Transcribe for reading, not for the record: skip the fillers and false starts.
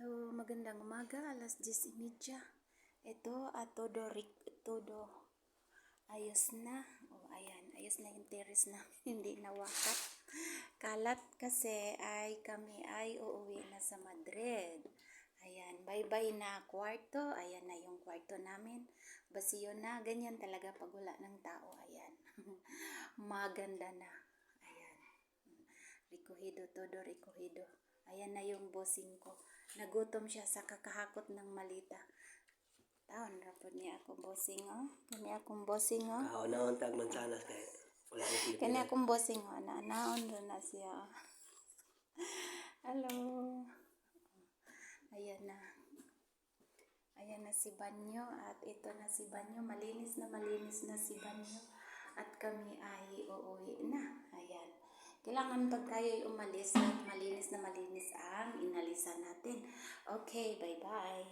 Hello, magandang umaga, alas 10:30. Ito, todo ayos na. Ayan, ayos na yung terrace na, hindi nawakat. Kalat kasi kami ay uuwi na sa Madrid. Ayan, bye-bye na kwarto. Ayan na yung kwarto namin. Basiyo na, ganyan talaga pag wala ng tao. Ayan, maganda na. Ayan, recogido, todo recogido. Ayan na yung bossing ko. Nagutom siya sa kakahakot ng malita. Taon na po niya ako bossing, oh. Kani akong bossing, oh. Naon tag mansanas kay wala ni Pilipinas. Kani akong bossing, oh. Naon na siya. Hello. Ayan na. Ayan na si Banyo. At ito na si Banyo. Malinis na si Banyo. At kami ay uuwi na. Ayan. Kailangan pag tayo'y umalis at malinis na malinis ang inalisan natin. Okay, bye-bye.